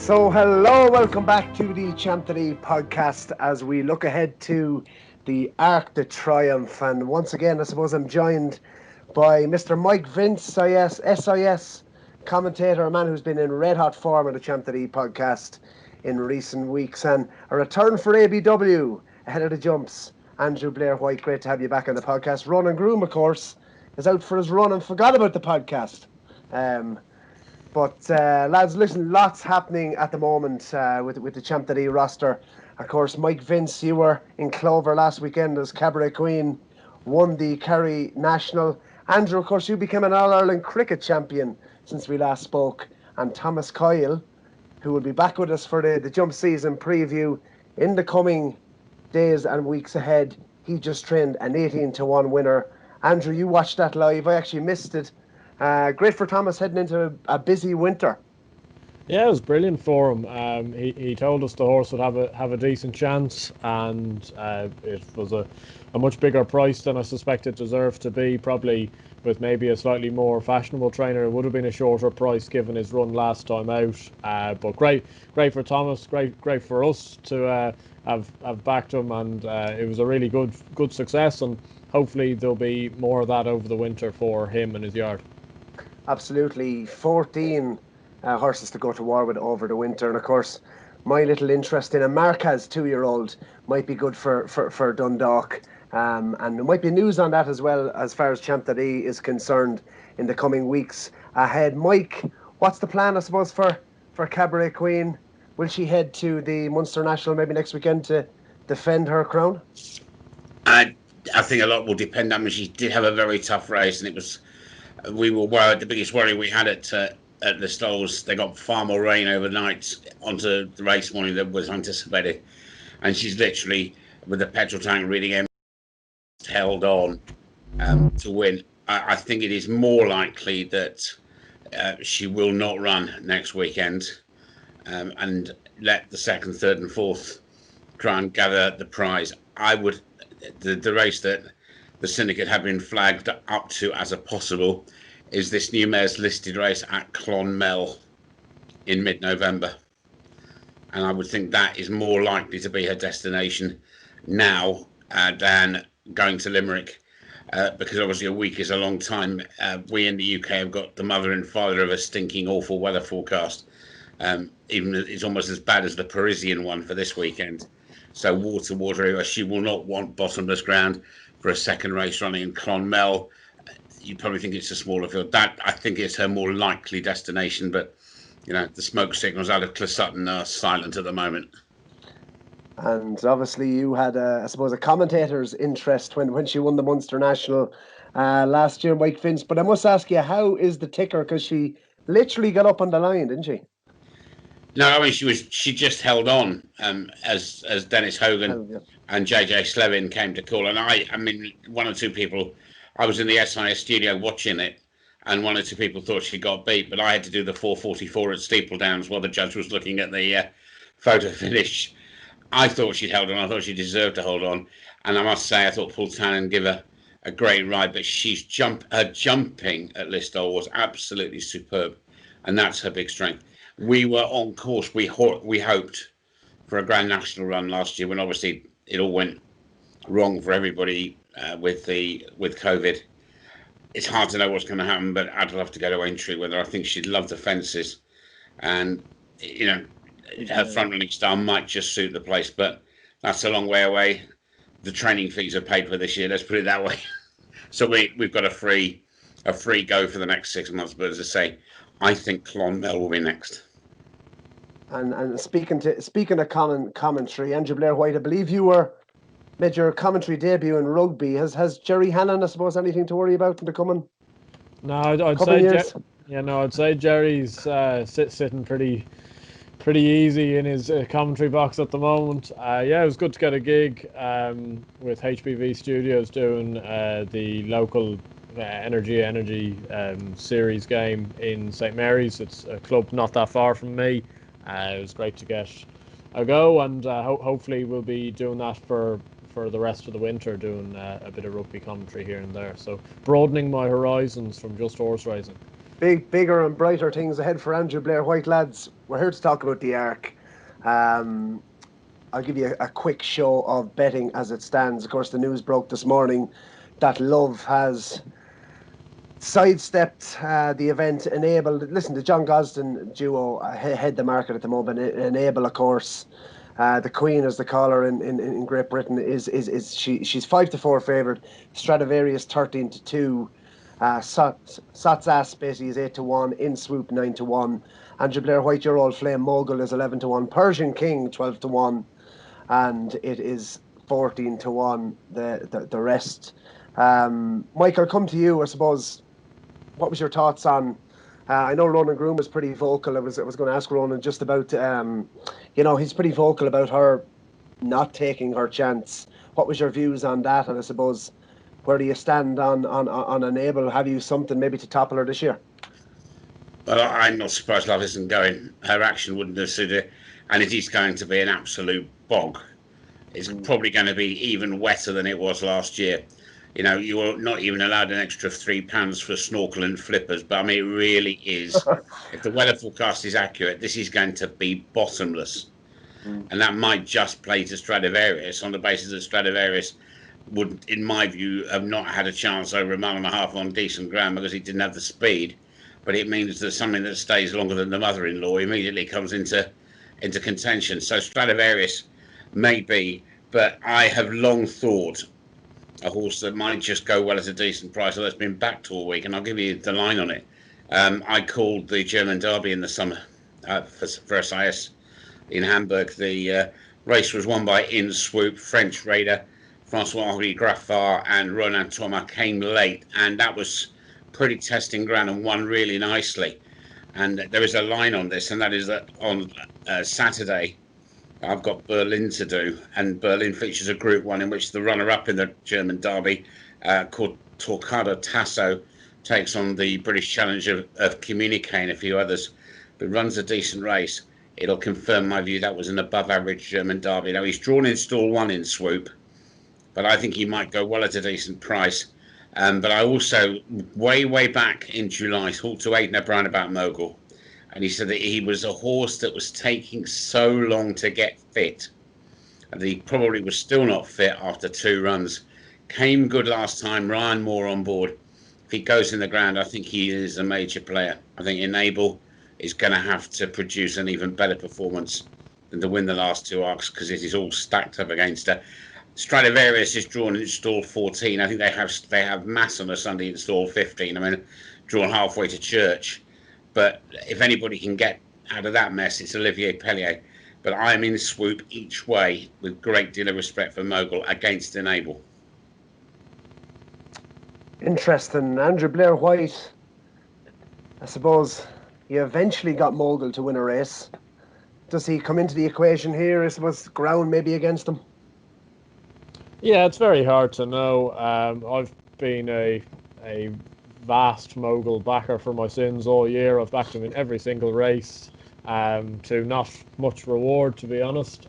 So, hello, welcome back to the Champ.ie podcast as we look ahead to the Arc de Triomphe. And once again, I suppose I'm joined by Mr. Mike Vince, SIS commentator, a man who's been in red hot form of the Champ.ie podcast in recent weeks, and a return for ABW ahead of the jumps. Andrew Blair White, great to have you back on the podcast. Ronan Groom, of course, is out for his run and forgot about the podcast. But lads, listen, lots happening at the moment with the Champ.ie roster. Of course, Mike Vince, you were in Clover last weekend as Cabaret Queen won the Kerry National. Andrew, of course, you became an All-Ireland cricket champion since we last spoke. And Thomas Coyle, who will be back with us for the jump season preview in the coming days and weeks ahead. He just trained an 18-1 winner. Andrew, you watched that live. I actually missed it. Great for Thomas heading into a busy winter. Yeah, it was brilliant for him. He told us the horse would have a decent chance, and it was a much bigger price than I suspect it deserved to be. Probably with maybe a slightly more fashionable trainer, it would have been a shorter price given his run last time out. But great for Thomas. Great for us to have backed him, and it was a really good success. And hopefully there'll be more of that over the winter for him and his yard. Absolutely, 14 horses to go to war with over the winter, and of course my little interest in a Marquez 2-year-old might be good for Dundalk, and there might be news on that as well as far as Champ.ie is concerned in the coming weeks ahead. Mike, what's the plan, I suppose, for Cabaret Queen? Will she head to the Munster National maybe next weekend to defend her crown? I think a lot will depend on her. She did have a very tough race, and we were worried. The biggest worry we had at the stalls, they got far more rain overnight onto the race morning than was anticipated, and she's literally, with the petrol tank reading empty, held on to win. I think it is more likely that she will not run next weekend, and let the second, third, and fourth try and gather the prize. The race that the syndicate have been flagged up to as a possible is this new mare's listed race at Clonmel in mid-November. And I would think that is more likely to be her destination now than going to Limerick, because obviously a week is a long time. We in the UK have got the mother and father of a stinking awful weather forecast. Even it's almost as bad as the Parisian one for this weekend. So water, she will not want bottomless ground for a second race running in Clonmel. You probably think it's a smaller field. That, I think, is her more likely destination, but the smoke signals out of Closutton are silent at the moment. And obviously you had, I suppose, a commentator's interest when she won the Munster National last year, Mike Vince. But I must ask you, how is the ticker? Because she literally got up on the line, didn't she? No, I mean she just held on as Dennis Hogan and JJ Slevin came to call, and I mean one or two people. I was in the SIS studio watching it, and one or two people thought she got beat, but I had to do the 4:44 at Steepledowns while the judge was looking at the photo finish. I thought she'd held on. I thought she deserved to hold on, and I must say I thought Paul Tannen gave her a great ride, but her jumping at Listowel was absolutely superb, and that's her big strength. We were on course. We hoped for a Grand National run last year, when obviously it all went wrong for everybody with COVID. It's hard to know what's going to happen, but I'd love to go to Aintree with her. I think she'd love the fences, and her front running style might just suit the place. But that's a long way away. The training fees are paid for this year. Let's put it that way. So we've got a free go for the next 6 months. But as I say, I think Clonmel will be next. And speaking of commentary, Andrew Blair White, I believe you made your commentary debut in rugby. Has Jerry Hannon, I suppose, anything to worry about in the coming? No, I'd say years? I'd say Jerry's sitting pretty easy in his commentary box at the moment. It was good to get a gig with HBV Studios doing the local energy series game in St Mary's. It's a club not that far from me. It was great to get a go, and hopefully we'll be doing that for the rest of the winter, doing a bit of rugby commentary here and there. So broadening my horizons from just horse racing. bigger and brighter things ahead for Andrew Blair White, lads. We're here to talk about the Arc. I'll give you a quick show of betting as it stands. Of course, the news broke this morning that Love has sidestepped the event. Listen, the John Gosden duo head the market at the moment. Enable, of course, the Queen, as they call her in Great Britain, she's 5-4 favourite. Stradivarius 13-2. Satsas basically is 8-1. In Swoop 9-1. Andrew Blair White, your old flame mogul, is 11-1. Persian King 12-1, and it is 14-1. The rest. Michael, I'll come to you. I suppose. What was your thoughts on? I know Ronan Groom was pretty vocal. I was going to ask Ronan just about. He's pretty vocal about her not taking her chance. What was your views on that? And I suppose, where do you stand on Enable? Have you something maybe to topple her this year? Well, I'm not surprised Love isn't going. Her action wouldn't have suited it, and it is going to be an absolute bog. It's probably going to be even wetter than it was last year. You're not even allowed an extra £3 for snorkel and flippers, but I mean, it really is. If the weather forecast is accurate, this is going to be bottomless. And that might just play to Stradivarius on the basis that Stradivarius would, in my view, have not had a chance over a mile and a half on decent ground because he didn't have the speed. But it means that something that stays longer than the mother-in-law immediately comes into contention. So Stradivarius may be, but I have long thought a horse that might just go well at a decent price, although it's been backed all week, and I'll give you the line on it. I called the German Derby in the summer for SIS in Hamburg. The race was won by In Swoop, French Raider, Francois-Henri Graffard and Ronan Thomas came late, and that was pretty testing ground and won really nicely. And there is a line on this, and that is that on Saturday, I've got Berlin to do, and Berlin features a Group 1 in which the runner-up in the German Derby, called Torquato Tasso, takes on the British challenge of Communique and a few others, but runs a decent race. It'll confirm my view that was an above-average German Derby. Now, he's drawn in stall 1 in Swoop, but I think he might go well at a decent price. But I also, way back in July, talked to Aidan O'Brien about Mogul. And he said that he was a horse that was taking so long to get fit, and he probably was still not fit after 2 runs. Came good last time, Ryan Moore on board. If he goes in the ground, I think he is a major player. I think Enable is going to have to produce an even better performance than to win the last 2 arcs, because it is all stacked up against her. Stradivarius is drawn in stall 14. I think they have Mass on a Sunday in stall 15. I mean, drawn halfway to church. But if anybody can get out of that mess, it's Olivier Pellier. But I am in Swoop each way with great deal of respect for Mogul against Enable. Interesting. Andrew Blair White, I suppose he eventually got Mogul to win a race. Does he come into the equation here? I suppose ground maybe against him. Yeah, it's very hard to know. I've been a vast Mogul backer for my sins all year. I've backed him in every single race, to not much reward, to be honest.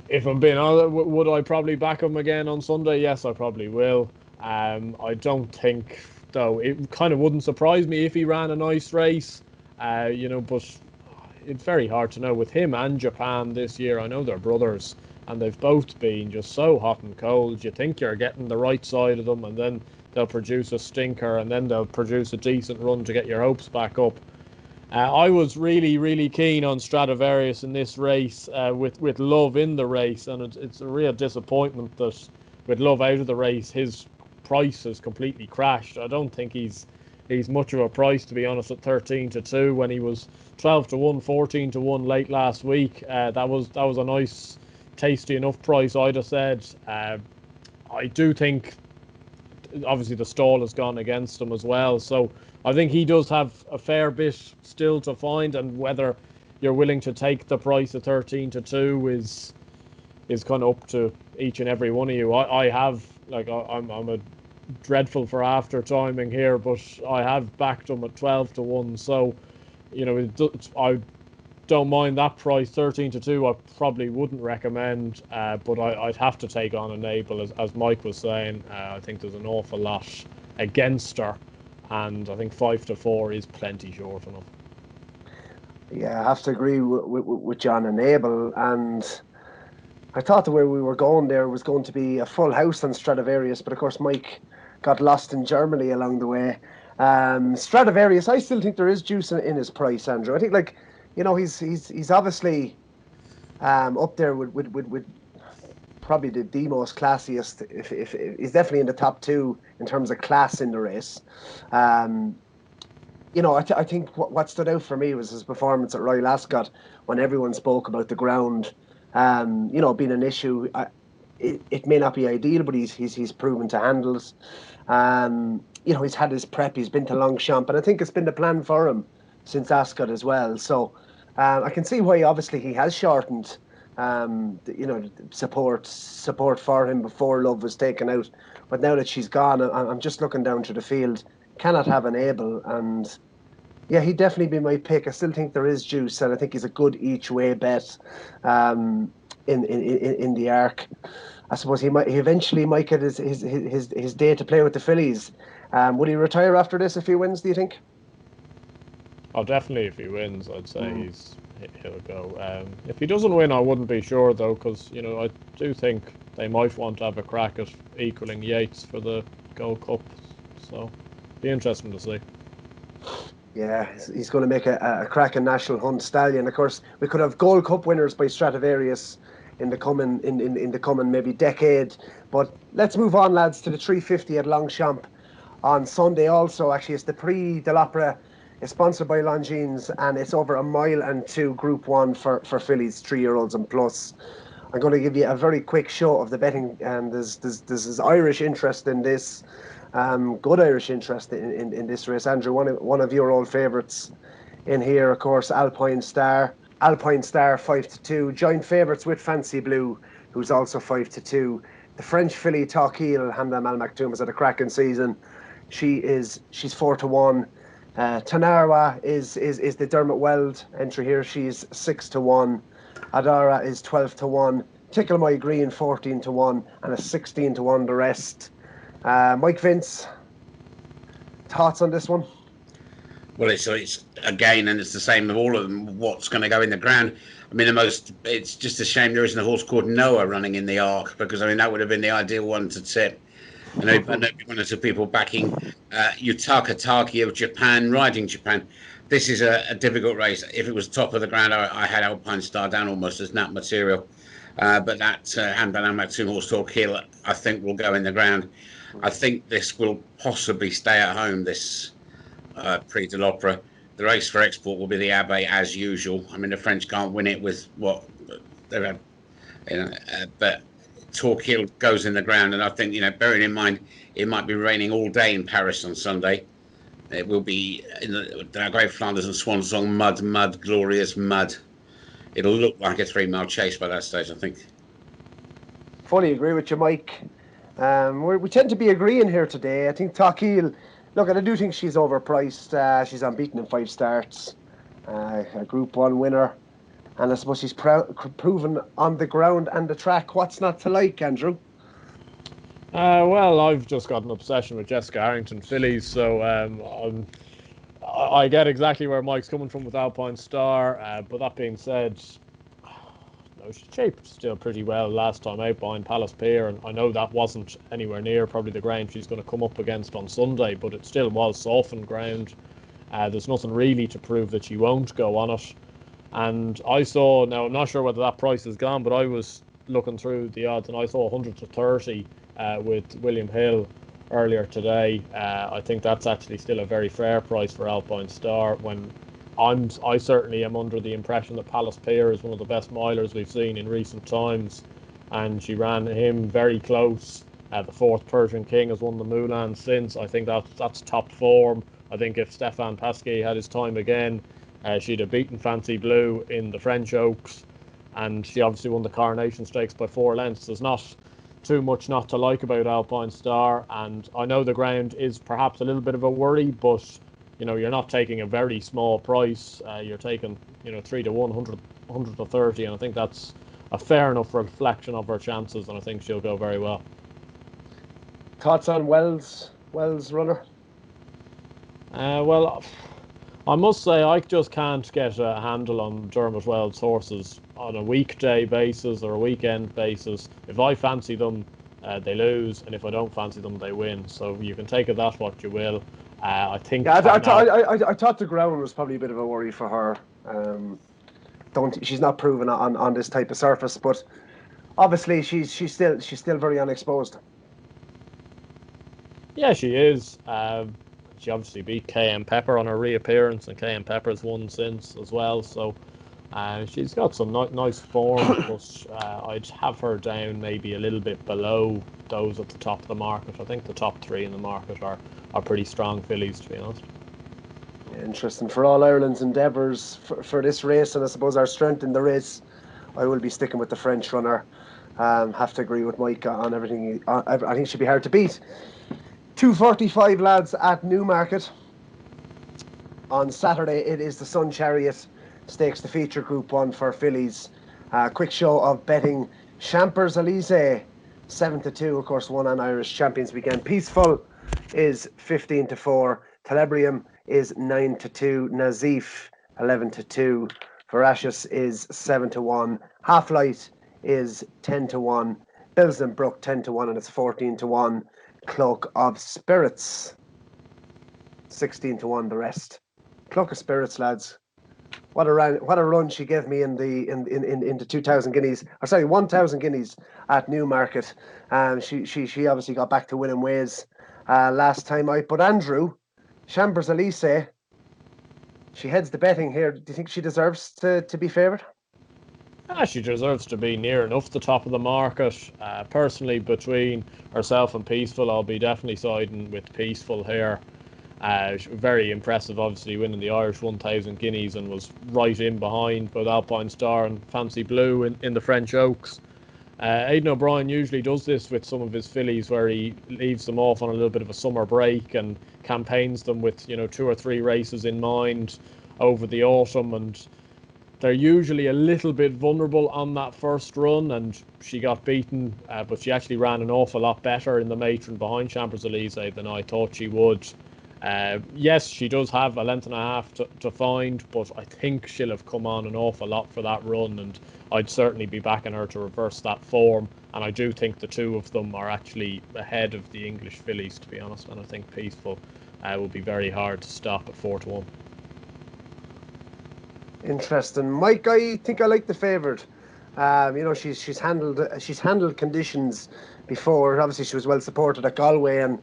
If I'm being honest, would I probably back him again on Sunday? Yes, I probably will. I don't think, though, it kind of wouldn't surprise me if he ran a nice race, but it's very hard to know with him and Japan this year. I know they're brothers, and they've both been just so hot and cold. You think you're getting the right side of them, and then they'll produce a stinker, and then they'll produce a decent run to get your hopes back up. I was really keen on Stradivarius in this race, with Love in the race, and it's a real disappointment that with Love out of the race, his price has completely crashed. I don't think he's much of a price, to be honest, at 13-2 when he was 12-1, 14-1 late last week. That was a nice, tasty enough price, I'd have said. I do think obviously the stall has gone against him as well, so I think he does have a fair bit still to find, and whether you're willing to take the price of 13-2 is kind of up to each and every one of you. I'm a dreadful for after timing here, but I have backed him at 12-1, so I don't mind that price. 13-2 I probably wouldn't recommend, but I'd have to take on Enable, as Mike was saying. I think there's an awful lot against her, and I think 5-4 is plenty short enough. Yeah, I have to agree with John and Abel. And I thought the way we were going there was going to be a full house on Stradivarius, but of course Mike got lost in Germany along the way. Stradivarius, I still think there is juice in his price, Andrew. I think, like, you know, he's obviously up there with probably the most classiest. If he's definitely in the top two in terms of class in the race. You know, I think what stood out for me was his performance at Royal Ascot when everyone spoke about the ground, you know, being an issue. It may not be ideal, but he's proven to handle it. You know, he's had his prep. He's been to Longchamp, and I think it's been the plan for him since Ascot as well. So I can see why obviously he has shortened. You know, support for him before Love was taken out, but now that she's gone, I'm just looking down to the field. Cannot have an Abel, and yeah, he'd definitely be my pick. I still think there is juice, and I think he's a good each way bet in the Arc. I suppose he eventually might get his day to play with the fillies. Would he retire after this if he wins, do you think? Oh, definitely if he wins, I'd say he'll go. If he doesn't win, I wouldn't be sure though, because, you know, I do think they might want to have a crack at equaling Yates for the Gold Cup, so be interesting to see. Yeah, he's going to make a cracking national hunt stallion. Of course, we could have Gold Cup winners by Stradivarius in the coming maybe decade. But let's move on, lads, to the 350 at Longchamp on Sunday. Also, actually, it's the Prix de l'Opera. It's sponsored by Longines, and it's over 1.2 miles Group 1 for fillies, 3-year-olds and plus. I'm going to give you a very quick show of the betting, and there's Irish interest in this. Good Irish interest in this race. Andrew, one of your old favourites in here, of course, Alpine Star 5-2, joint favourites with Fancy Blue, who's also 5-2. The French filly Coyle, Hamdan Al Maktoum, has had a cracking season. She's 4-1. Tanarwa is the Dermot Weld entry here. She's 6-1. Adara is 12-1. Tickle My Green 14-1, and a 16-1 the rest. Mike Vince, thoughts on this one? Well, it's again, and it's the same with all of them. What's going to go in the ground? I mean, it's just a shame there isn't a horse called Noah running in the Arc, because I mean that would have been the ideal one to tip. I know one or two people backing Yutaka Taki of Japan, riding Japan. This is a difficult race. If it was top of the ground, I had Alpine Star down almost as nap material. But that Hamdan Al Maktoum horse Coyle, I think, will go in the ground. I think this will possibly stay at home, this Prix de l'Opera. The race for export will be the Abbey as usual. I mean, the French can't win it with what they've had, but Coyle goes in the ground, and I think, bearing in mind it might be raining all day in Paris on Sunday. It will be in the Great Flanders and Swan Song mud, glorious mud. It'll look like a 3-mile chase by that stage, I think. Fully agree with you, Mike. We tend to be agreeing here today. I think Coyle, look, I do think she's overpriced. She's unbeaten in 5 starts, a Group 1 winner, and I suppose she's proven on the ground and the track. What's not to like, Andrew? Well, I've just got an obsession with Jessica Harrington fillies, so I get exactly where Mike's coming from with Alpine Star. But that being said, she shaped still pretty well last time out behind Palace Pier, and I know that wasn't anywhere near probably the ground she's going to come up against on Sunday, but it still was softened ground. There's nothing really to prove that she won't go on it. And I saw, now I'm not sure whether that price is gone, but I was looking through the odds and I saw 100-30 with William Hill earlier today. I think that's actually still a very fair price for Alpine Star, when I certainly am under the impression that Palace Pier is one of the best milers we've seen in recent times, and she ran him very close. The 4th Persian King has won the Moulin since. I think that's top form. I think if Stéphane Pasquier had his time again, she'd have beaten Fancy Blue in the French Oaks, and she obviously won the Coronation Stakes by 4 lengths. There's not too much not to like about Alpine Star, and I know the ground is perhaps a little bit of a worry, but you're not taking a very small price. You're taking 3-1, 100-30, and I think that's a fair enough reflection of her chances, and I think she'll go very well. Thoughts on Wells runner? Well, I must say I just can't get a handle on Dermot Well's horses on a weekday basis or a weekend basis. If I fancy them, they lose, and if I don't fancy them, they win. So you can take it that what you will. I think. Yeah, I thought the ground was probably a bit of a worry for her. She's not proven on this type of surface, but obviously she's still very unexposed. Yeah, she is. She obviously beat KM Pepper on her reappearance, and KM Pepper's won since as well. So she's got some nice form, but I'd have her down maybe a little bit below those at the top of the market. I think the top three in the market are pretty strong fillies, to be honest. Interesting. For all Ireland's endeavours for this race, and I suppose our strength in the race, I will be sticking with the French runner. Have to agree with Mike on everything. I think she'd be hard to beat. 2:45 lads at Newmarket. On Saturday, it is the Sun Chariot Stakes, the feature Group 1 for fillies. Quick show of betting. Champs-Élysées 7-2, of course, won on Irish Champions Weekend. Peaceful is 15-4. Telebrium is 9-2. Nazif 11-2. Voracious is 7-1. Half Light is 10-1. Bilsdenbrook 10-1, and it's 14-1. Cloak of Spirits 16-1. The rest. Cloak of Spirits, lads. What a run she gave me in the 2,000 guineas. Or sorry, 1,000 guineas at Newmarket. She obviously got back to winning ways last time out. But Andrew, Champs-Élysées, she heads the betting here. Do you think she deserves to be favoured? She deserves to be near enough the top of the market. Personally, between herself and Peaceful, I'll be definitely siding with Peaceful here. Very impressive, obviously, winning the Irish 1,000 guineas, and was right in behind both Alpine Star and Fancy Blue in the French Oaks. Aidan O'Brien usually does this with some of his fillies, where he leaves them off on a little bit of a summer break and campaigns them with 2 or 3 races in mind over the autumn, and they're usually a little bit vulnerable on that first run, and she got beaten, but she actually ran an awful lot better in the matron behind Champs-Élysées than I thought she would. Yes, she does have a length and a half to find, but I think she'll have come on an awful lot for that run, and I'd certainly be backing her to reverse that form. And I do think the two of them are actually ahead of the English fillies, to be honest, and I think Peaceful will be very hard to stop at 4-1. Interesting, Mike. I think I like the favourite. She's handled conditions before. Obviously, she was well supported at Galway, and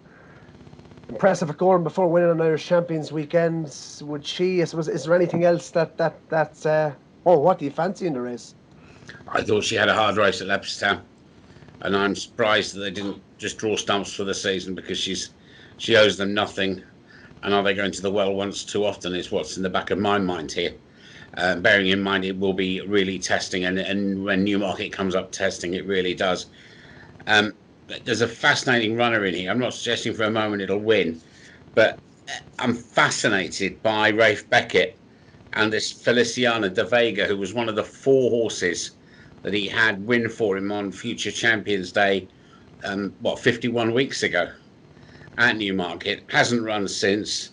impressive at Gowran before winning an Irish Champions weekends. Would she? Is there anything else that's? What do you fancy in the race? I thought she had a hard race at Leopardstown, and I'm surprised that they didn't just draw stumps for the season, because she owes them nothing. And are they going to the well once too often is what's in the back of my mind here. Bearing in mind it will be really testing, and when Newmarket comes up testing, it really does. There's a fascinating runner in here. I'm not suggesting for a moment it'll win, but I'm fascinated by Rafe Beckett and this Feliciana de Vega, who was one of the 4 horses that he had win for him on Future Champions Day, 51 weeks ago at Newmarket. Hasn't run since,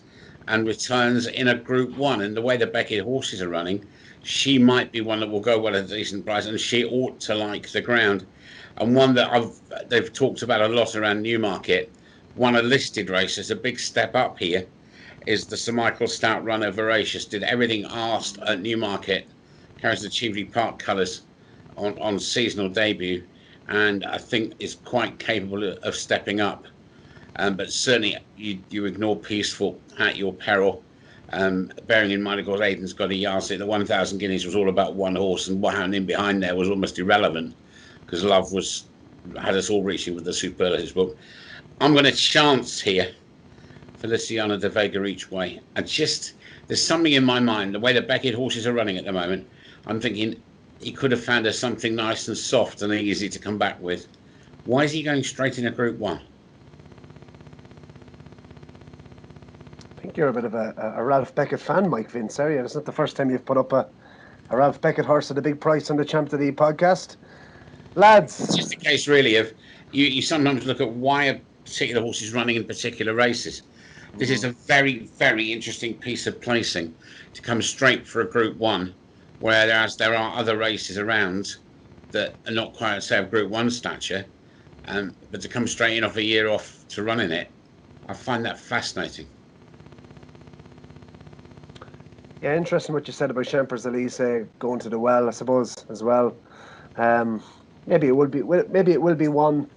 and returns in a Group 1. And the way the Beckett horses are running, she might be one that will go well at a decent price, and she ought to like the ground. And one that they've talked about a lot around Newmarket, won a listed race. It's a big step up here, is the Sir Michael Stout runner Voracious. Did everything asked at Newmarket, carries the Cheveley Park colours on seasonal debut, and I think is quite capable of stepping up. But certainly you ignore Peaceful at your peril. Bearing in mind, of course, Aidan's got a yardstick. The 1,000 guineas was all about one horse, and what happened in behind there was almost irrelevant, because Love had us all reaching with the superlatives book. I'm going to chance here Feliciana de Vega each way. There's something in my mind, the way the Beckett horses are running at the moment, I'm thinking he could have found us something nice and soft and easy to come back with. Why is he going straight in a Group 1? I think you're a bit of a Ralph Beckett fan, Mike Vince. It's not the first time you've put up a Ralph Beckett horse at a big price on the Champ.ie podcast. Lads, it's just a case really of you sometimes look at why a particular horse is running in particular races. This is a very, very interesting piece of placing to come straight for a Group 1, whereas there are other races around that are not quite, say, of Group 1 stature, but to come straight in off a year off to run in it, I find that fascinating. Yeah, interesting what you said about Champs-Élysées going to the well, I suppose, as well. Maybe it will be one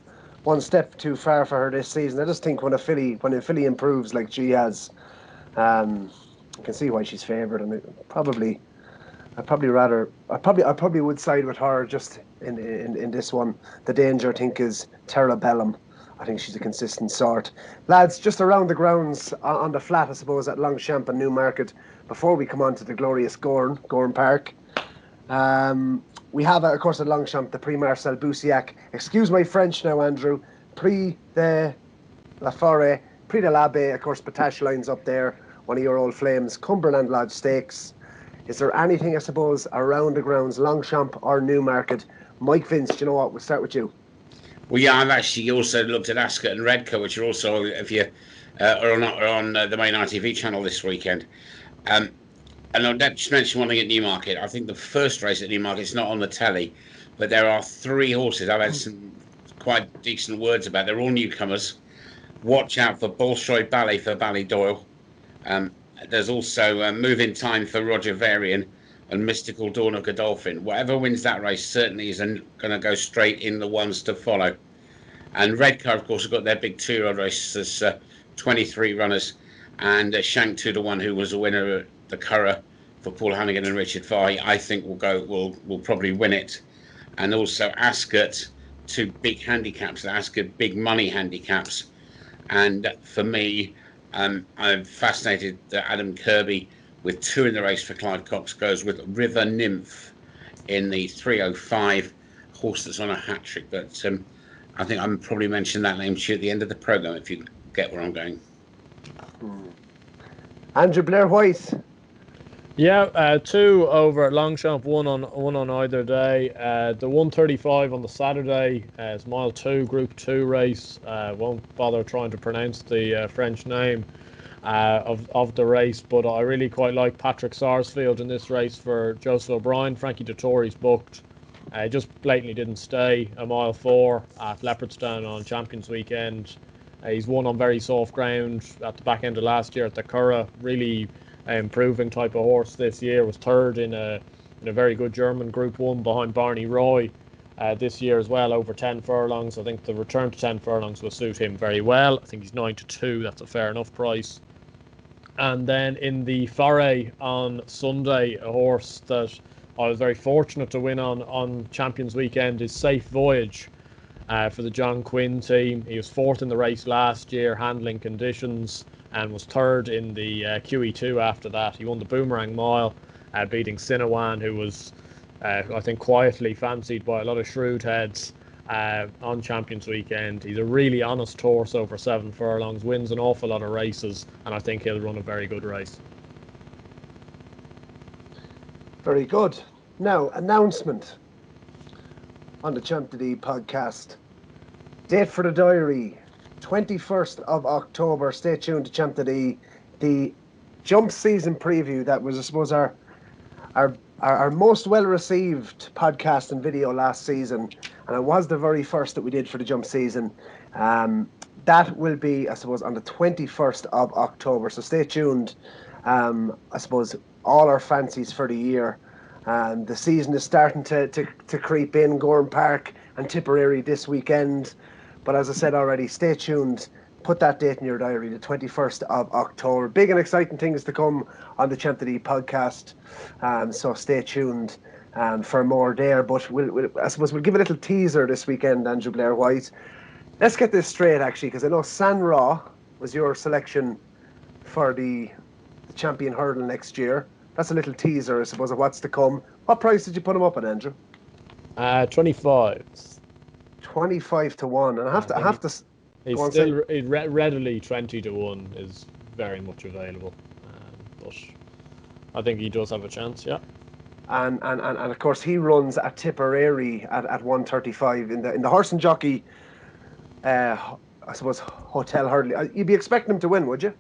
step too far for her this season. I just think when a filly improves like she has, I can see why she's favoured, and I probably would side with her just in this one. The danger, I think, is Terrabellum. I think she's a consistent sort. Lads, just around the grounds on the flat, I suppose, at Longchamp and Newmarket, before we come on to the glorious Gowran Park. We have, of course, at Longchamp, the Prix Marcel Boussiac. Excuse my French now, Andrew. Prix de la Forêt, Prix de l'Abbé, of course, Potash lines up there, one of your old flames. Cumberland Lodge Stakes. Is there anything, I suppose, around the grounds, Longchamp or Newmarket? Mike Vince, do you know what? We'll start with you. Well, yeah, I've actually also looked at Ascot and Redcar, which are also, if you are on the main ITV channel this weekend. And I'll just mention one thing at Newmarket. I think the first race at Newmarket is not on the telly, but there are 3 horses I've had some quite decent words about. They're all newcomers. Watch out for Bolshoi Ballet for Doyle. There's also Move in Time for Roger Varian and Mystical Dawn of Godolphin. Whatever wins that race certainly is going to go straight in the ones to follow. And Redcar, of course, have got their big 2-year-old race. There's 23 runners, and Shank 2-1, who was a winner at the Curragh for Paul Hannigan and Richard Fahey, I think will probably win it. And also Ascot, 2 big handicaps, Ascot big money handicaps. And for me, I'm fascinated that Adam Kirby, with 2 in the race for Clive Cox, goes with River Nymph in the 3:05 horse that's on a hat trick. But I think I'm probably mention that name to you at the end of the programme if you get where I'm going. Andrew Blair White. Yeah, 2 over at Longchamp, one on either day. The 135 on the Saturday is mile 2, Group 2 race. Won't bother trying to pronounce the French name of the race, but I really quite like Patrick Sarsfield in this race for Joseph O'Brien. Frankie Dettori's booked. Just blatantly didn't stay a mile 4 at Leopardstown on Champions Weekend. He's won on very soft ground at the back end of last year at the Curragh. Really improving type of horse this year. Was 3rd in a very good German Group 1 behind Barney Roy this year as well, over 10 furlongs. I think the return to 10 furlongs will suit him very well. I think he's 9-2. That's a fair enough price. And then in the Foray on Sunday, a horse that I was very fortunate to win on Champions Weekend is Safe Voyage for the John Quinn team. He was 4th in the race last year, handling conditions, and was 3rd in the QE2 after that. He won the Boomerang Mile, beating Sinawan, who was, I think, quietly fancied by a lot of shrewd heads on Champions Weekend. He's a really honest horse over 7 furlongs, wins an awful lot of races, and I think he'll run a very good race. Very good. Now, announcement on the Champ.ie podcast. Date for the diary, 21st of October. Stay tuned to Champ.ie. The jump season preview that was, I suppose, our most well-received podcast and video last season, and it was the very first that we did for the jump season. That will be, I suppose, on the 21st of October. So stay tuned. I suppose all our fancies for the year. The season is starting to creep in. Gowran Park and Tipperary this weekend. But as I said already, stay tuned. Put that date in your diary, the 21st of October. Big and exciting things to come on the Champ.ie podcast. So stay tuned for more there. But I suppose we'll give a little teaser this weekend, Andrew Blair White. Let's get this straight, actually, because I know San Ra was your selection for the champion hurdle next year. That's a little teaser, I suppose, of what's to come. What price did you put him up at, Andrew? 25. 25 to 1. And I have to. He's still readily 20 to 1 is very much available. But I think he does have a chance, yeah. And of course he runs at Tipperary at 135 in the horse and jockey I suppose hotel hurdle. You'd be expecting him to win, would you?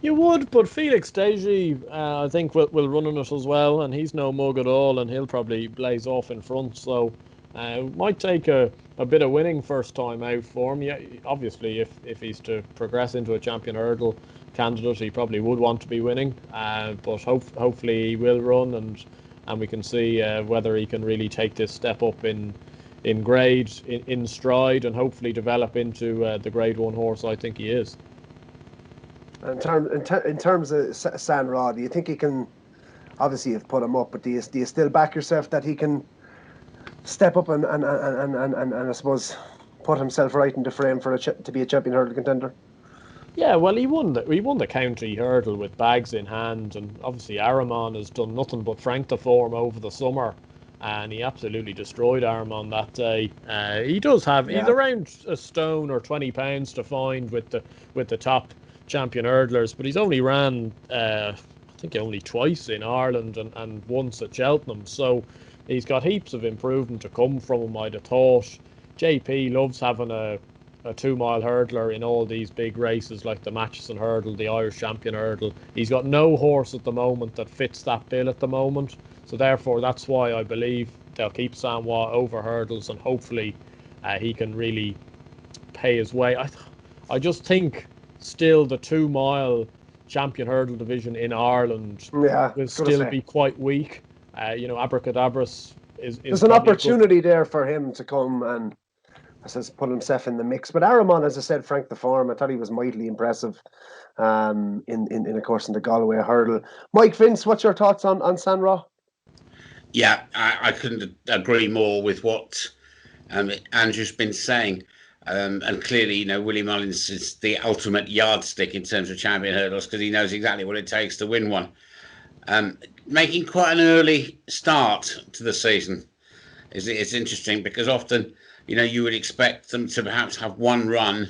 You would, but Felix Deji, I think, will run on it as well, and he's no mug at all, and he'll probably blaze off in front. So, might take a bit of winning first time out for him. Yeah, obviously, if he's to progress into a champion hurdle candidate, he probably would want to be winning. But hopefully he will run, and we can see whether he can really take this step up in grade, in stride, and hopefully develop into the Grade 1 horse I think he is. In terms of San Ra, do you think he can? Obviously, you've put him up, but do you still back yourself that he can step up and I suppose put himself right in the frame for to be a champion hurdle contender? Yeah, well, he won the county hurdle with bags in hand, and obviously Aramon has done nothing but frank the form over the summer, and he absolutely destroyed Aramon that day. He's around a stone or 20 pounds to find with the top champion hurdlers, but he's only ran I think only twice in Ireland and once at Cheltenham, so he's got heaps of improvement to come from him, I'd have thought. JP loves having a 2-mile hurdler in all these big races like the Matchison Hurdle, the Irish Champion Hurdle. He's got no horse at the moment that fits that bill at the moment, so therefore that's why I believe they'll keep Sanwa over hurdles, and hopefully he can really pay his way. I just think still the 2-mile champion hurdle division in Ireland will still be quite weak. Abracadabras is there's an opportunity there for him to come and, I says, put himself in the mix. But Aramon, as I said, frank the form. I thought he was mightily impressive in of course in the Galway hurdle. Mike Vince, what's your thoughts on San Ra? Yeah, I couldn't agree more with what Andrew's been saying. And clearly, Willie Mullins is the ultimate yardstick in terms of champion hurdles because he knows exactly what it takes to win one. Making quite an early start to the season is interesting because often, you would expect them to perhaps have one run,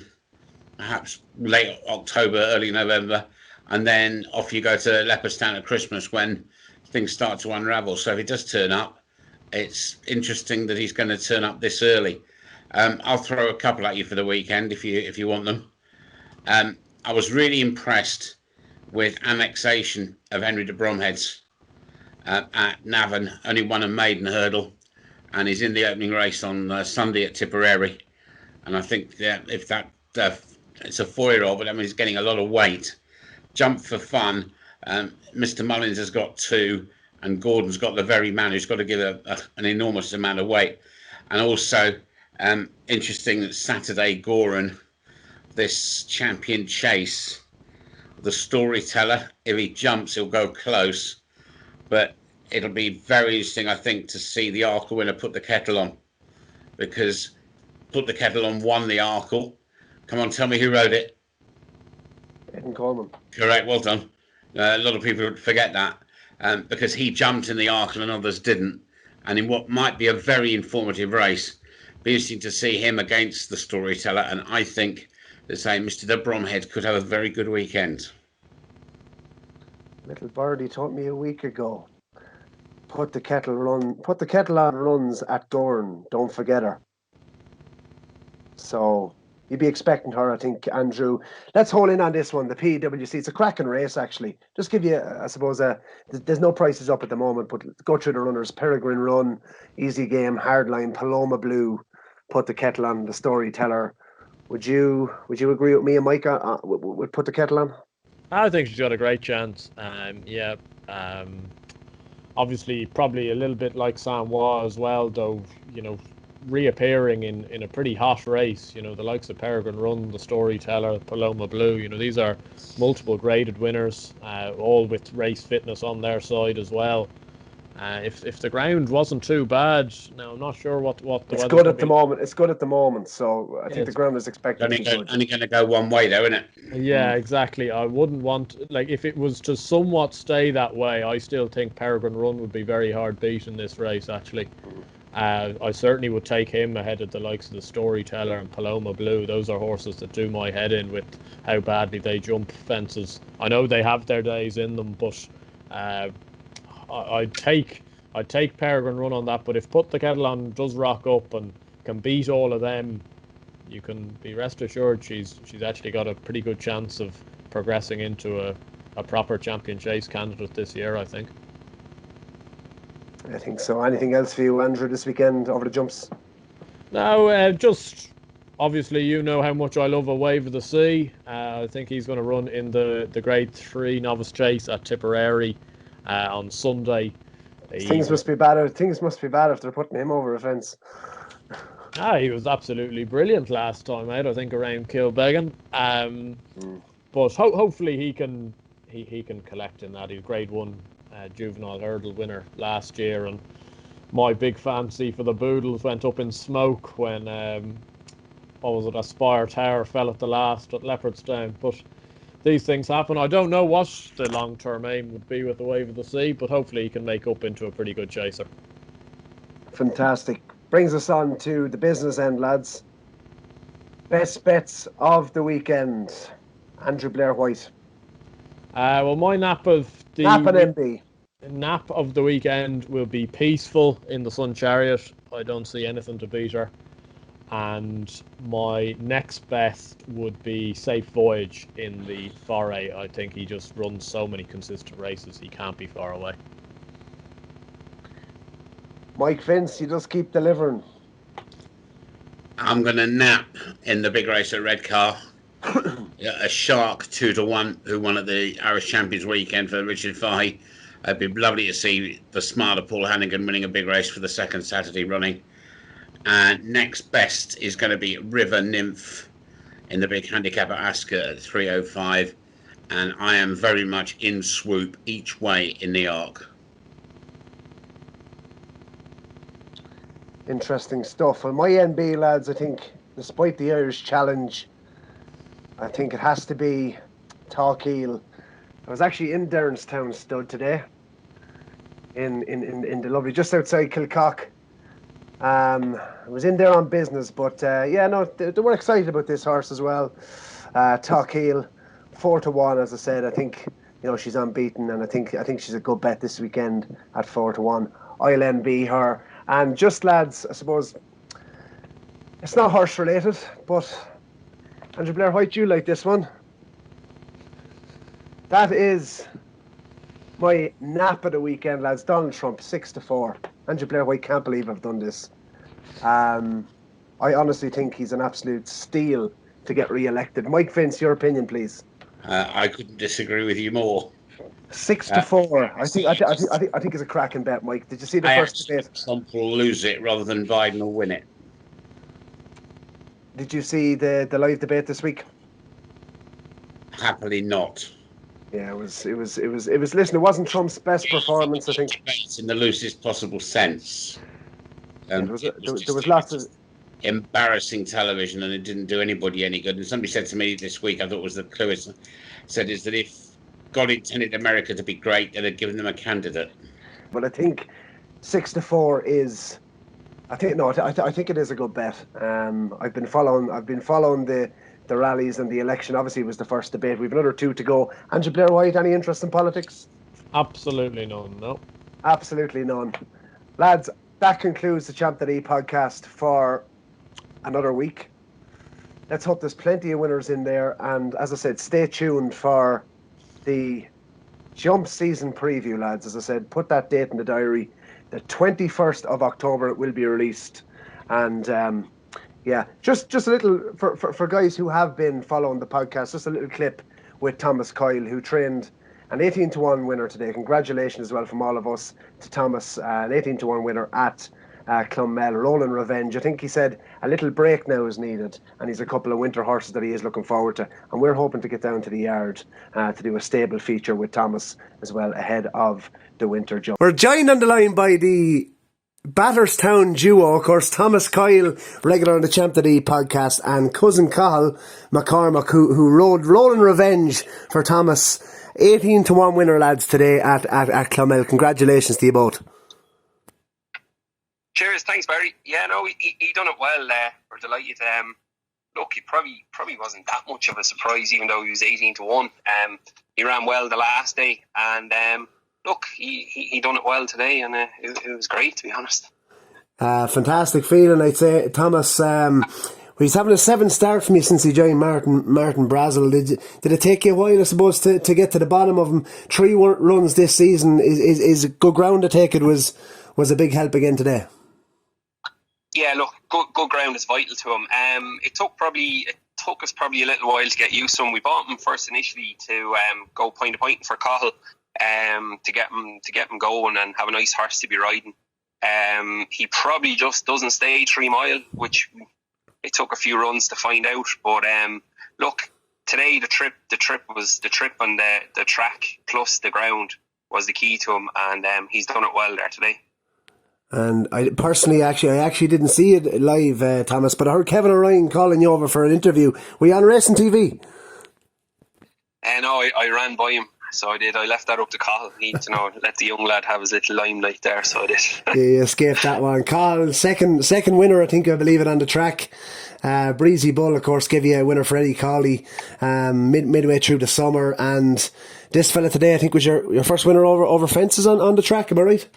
perhaps late October, early November, and then off you go to Leopardstown at Christmas when things start to unravel. So if he does turn up, it's interesting that he's going to turn up this early. I'll throw a couple at you for the weekend if you want them. I was really impressed with Annexation of Henry de Bromhead's at Navan. Only won a maiden hurdle, and he's in the opening race on Sunday at Tipperary. And I think that if that it's a 4-year-old, but he's getting a lot of weight. Jump for fun. Mr. Mullins has got 2, and Gordon's got the very man who's got to give an enormous amount of weight. And also, interesting that Saturday Gowran, this champion chase, the storyteller, if he jumps, he'll go close. But it'll be very interesting, I think, to see the Arkle winner put the kettle on. Because Put the Kettle On won the Arkle. Come on, tell me who rode it. Aidan Coleman. Correct, well done. A lot of people would forget that because he jumped in the Arkle and others didn't. And in what might be a very informative race, be interesting to see him against the storyteller. And I think the same, Mr. de Bromhead could have a very good weekend. Little birdie told me a week ago, put the kettle on runs at Gowran, don't forget her. So you'd be expecting her, I think, Andrew. Let's hold in on this one, the PWC. It's a cracking race, actually. Just give you, I suppose, there's no prices up at the moment, but go through the runners. Peregrine Run, Easy Game, Hardline, Paloma Blue, Put the Kettle On, the storyteller. Would you agree with me and Mike would Put the Kettle On? I think she's got a great chance. Obviously, probably a little bit like Sanwa as well, though, reappearing in a pretty hot race, the likes of Peregrine Run, the storyteller, Paloma Blue, these are multiple graded winners, all with race fitness on their side as well. If the ground wasn't too bad, now I'm not sure what the it's good at the moment. It's good at the moment, so I think the ground is expected to be good. Only going to go one way, though, isn't it? Yeah, exactly. I wouldn't want, if it was to somewhat stay that way, I still think Peregrine Run would be very hard beat in this race, actually. I certainly would take him ahead of the likes of the storyteller and Paloma Blue. Those are horses that do my head in with how badly they jump fences. I know they have their days in them, but I'd take Peregrine Run on that. But if Put the Kettle On does rock up and can beat all of them, you can be rest assured she's actually got a pretty good chance of progressing into a proper champion chase candidate this year, I think. I think so. Anything else for you, Andrew, this weekend over the jumps? No, just obviously you know how much I love A Wave of the Sea. I think he's going to run in the Grade 3 Novice Chase at Tipperary on Sunday. Things must be bad if they're putting him over a fence. He was absolutely brilliant last time out, I think, around Kilbeggan. But hopefully he can collect in that. He was Grade 1 juvenile hurdle winner last year, and my big fancy for the Boodles went up in smoke when Aspire Tower fell at the last at Leopardstown. But these things happen. I don't know what the long-term aim would be with The Wave of the Sea, but hopefully he can make up into a pretty good chaser. Fantastic. Brings us on to the business end, lads. Best bets of the weekend. Andrew Blair White. Well, my nap of the nap of the weekend will be Peaceful in the Sun Chariot. I don't see anything to beat her. And my next best would be Safe Voyage in the Foray. I think he just runs so many consistent races, he can't be far away. Mike Vince, you just keep delivering. I'm going to nap in the big race at Redcar. A Shark 2-1 who won at the Irish Champions weekend for Richard Fahey. It'd be lovely to see the smarter Paul Hannigan winning a big race for the second Saturday running. And next best is going to be River Nymph in the big handicap at Ascot at 3:05. And I am very much in swoop each way in the Arc. Interesting stuff. On my NB, lads, I think, despite the Irish Challenge, I think it has to be Talkeel. I was actually in Derrinstown Stud today, in the lovely, just outside Kilcock. I was in there on business, but they were excited about this horse as well. Talkeel, 4-1, as I said. I think she's unbeaten, and I think she's a good bet this weekend at 4-1. I'll NB her. And just, lads, I suppose it's not horse related, but Andrew Blair White, you like this one. That is my nap of the weekend, lads. Donald Trump, 6-4. Andrew Blair White can't believe I've done this. I honestly think he's an absolute steal to get re-elected. Mike Vince, your opinion, please. I couldn't disagree with you more. 6-4. I think it's a cracking bet, Mike. Did you see the first debate? Trump will lose it rather than Biden will win it. Did you see the live debate this week? Happily not. Yeah, it was. Listen, it wasn't Trump's best performance, I think. In the loosest possible sense. There was lots of embarrassing television, and it didn't do anybody any good. And somebody said to me this week, I thought it was the clue, is that if God intended America to be great, they'd have given them a candidate. But I think 6-4 is. I think it is a good bet. I've been following the rallies and the election. Obviously, it was the first debate. We've another 2 to go. Andrew Blair White, any interest in politics? Absolutely none. No. Absolutely none, lads. That concludes the Champ.ie podcast for another week. Let's hope there's plenty of winners in there. And as I said, stay tuned for the jump season preview, lads. As I said, put that date in the diary. The 21st of October it will be released. And just a little, for guys who have been following the podcast, just a little clip with Thomas Coyle, who trained an 18-1 winner today. Congratulations as well from all of us to Thomas, an 18-1 winner at Clonmel, Rolling Revenge. I think he said a little break now is needed, and he's a couple of winter horses that he is looking forward to. And we're hoping to get down to the yard to do a stable feature with Thomas as well ahead of the winter jump. We're joined on the line by the Batterstown duo, of course, Thomas Coyle, regular on the Champ.ie podcast, and cousin Cathal McCormack, who rode Rolling Revenge for Thomas. 18-1 winner, lads, today at Clonmel. Congratulations to you both. Cheers, thanks, Barry. Yeah, no, he done it well. We're delighted. Look, he probably wasn't that much of a surprise, even though he was 18-1. He ran well the last day, and look, he done it well today, and it was great, to be honest. Fantastic feeling, I'd say. Thomas, Well, he's having a 7 start from you since he joined Martin Brazel. Did it take you a while, I suppose, to get to the bottom of him? 3 runs this season is good ground to take. It was a big help again today. Yeah, look, good ground is vital to him. It took us probably a little while to get used to him. We bought him first initially to go point to point for Cahill, to get him going and have a nice horse to be riding. He probably just doesn't stay 3 mile, which it took a few runs to find out. But look, today the trip on the track plus the ground was the key to him, and he's done it well there today. And I personally, I actually didn't see it live, Thomas, but I heard Kevin O'Ryan calling you over for an interview. Were you on Racing TV? No, I ran by him. So I did. I left that up to Cahill. He needs to let the young lad have his little limelight there. So I did. You escaped that one. Cahill, second winner, I believe it, on the track. Breezy Bull, of course, gave you a winner for Eddie Cawley midway through the summer. And this fella today, I think, was your first winner over fences on the track. Am I right?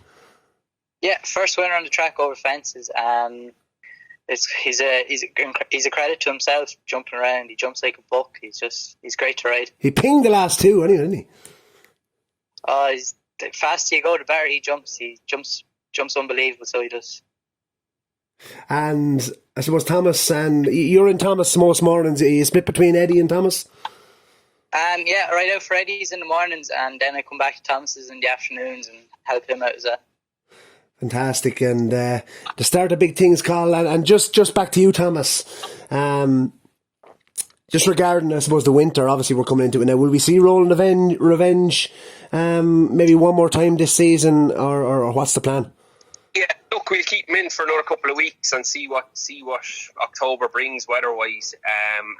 Yeah, first winner on the track over fences. He's a credit to himself, jumping around. He jumps like a buck. He's great to ride. He pinged the last 2 anyway, didn't he? Oh, the faster you go, the better he jumps. He jumps unbelievable, so he does. And I suppose Thomas, and you're in Thomas most mornings. Are you split between Eddie and Thomas? Yeah, I ride out for Eddie's in the mornings, and then I come back to Thomas's in the afternoons and help him out as well. Fantastic. And the start of big things, Carl, and just back to you, Thomas. Just regarding, I suppose, the winter, obviously we're coming into it now. Will we see Roland Revenge maybe one more time this season, or what's the plan? Yeah, look, we'll keep him in for another couple of weeks and see what October brings weather-wise.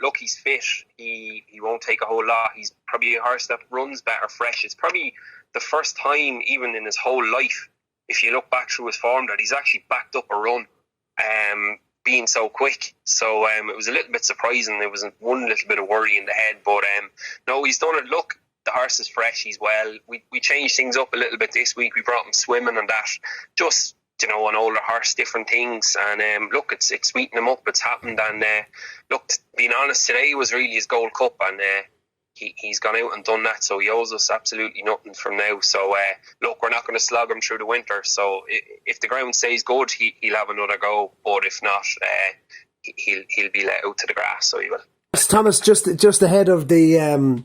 Look, he's fit. He won't take a whole lot. He's probably a horse that runs better fresh. It's probably the first time, even in his whole life, if you look back through his form, that he's actually backed up a run, being so quick. So it was a little bit surprising. There was one little bit of worry in the head, but no, he's done it. Look, the horse is fresh. He's well. We changed things up a little bit this week. We brought him swimming and that, just an older horse, different things. And look, it's sweetening him up. It's happened. And look, being honest, today was really his Gold Cup, and he's gone out and done that, so he owes us absolutely nothing from now. So look, we're not going to slog him through the winter. So if the ground stays good, he'll have another go. But if not, he'll be let out to the grass. So he will. Thomas, just ahead of the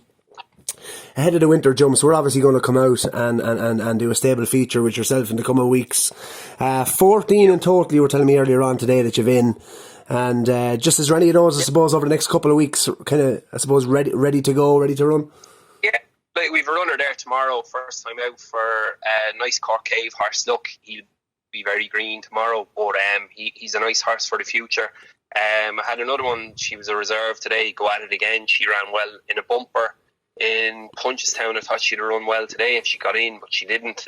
winter jumps, we're obviously going to come out and do a stable feature with yourself in the coming weeks. 14 in total, you were telling me earlier on today that you've in. And just as any of those, I suppose, over the next couple of weeks, kind of, I suppose, ready to go, ready to run? Yeah, like we've a runner there tomorrow, first time out for a nice Cork Cave horse. Look, he'll be very green tomorrow, but he's a nice horse for the future. I had another one, she was a reserve today, go at it again. She ran well in a bumper in Punchestown. I thought she'd have run well today if she got in, but she didn't.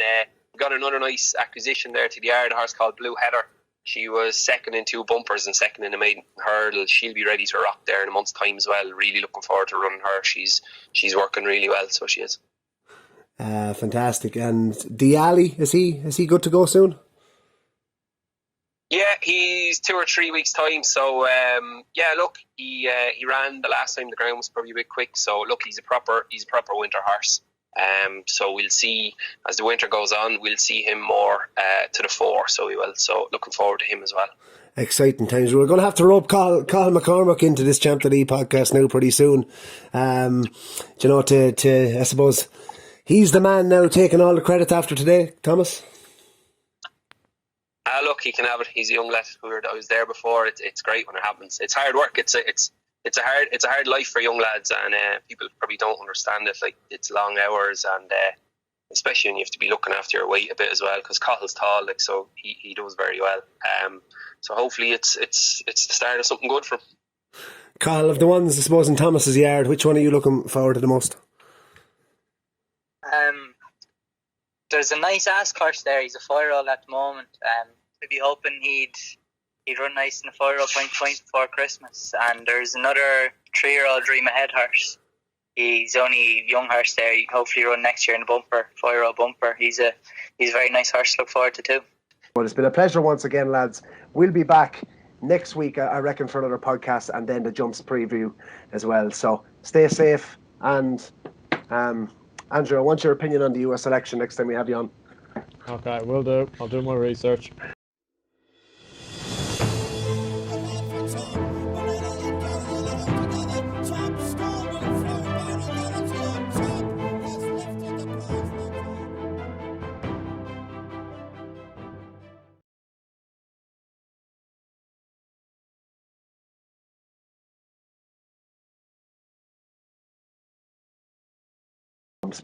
We got another nice acquisition there to the yard, a horse called Blue Heather. She was second in 2 bumpers and second in the maiden hurdle. She'll be ready to rock there in a month's time as well. Really looking forward to running her. She's working really well, so she is. Fantastic. And Diali, is he good to go soon? Yeah, he's 2 or 3 weeks time. So yeah, look, he ran the last time. The ground was probably a bit quick. So look, he's a proper winter horse. So we'll see as the winter goes on. We'll see him more to the fore. So we will. So looking forward to him as well. Exciting times. We're going to have to rope Cahill McCormack into this Champ.ie podcast now pretty soon. To I suppose he's the man now taking all the credit after today. Thomas. Look, he can have it. He's a young lad. I was there before. It's great when it happens. It's hard work. It's a hard life for young lads, and people probably don't understand it. Like, it's long hours, and especially when you have to be looking after your weight a bit as well, because Cahill's tall, like, so he does very well. So hopefully it's the start of something good for him. Cahill, of the ones I suppose in Thomas's yard, which one are you looking forward to the most? There's a nice ask horse there. He's a 4-year-old at the moment. I'd be hoping he'd run nice in the 4-year-old point before Christmas. And there's another 3-year-old Dream Ahead horse. He's only a young horse there. He'll hopefully run next year in the bumper, 4-year-old bumper. He's a very nice horse to look forward to too. Well, it's been a pleasure once again, lads. We'll be back next week, I reckon, for another podcast, and then the jumps preview as well. So stay safe, and Andrew, I want your opinion on the US election next time we have you on. Okay, will do. I'll do my research. But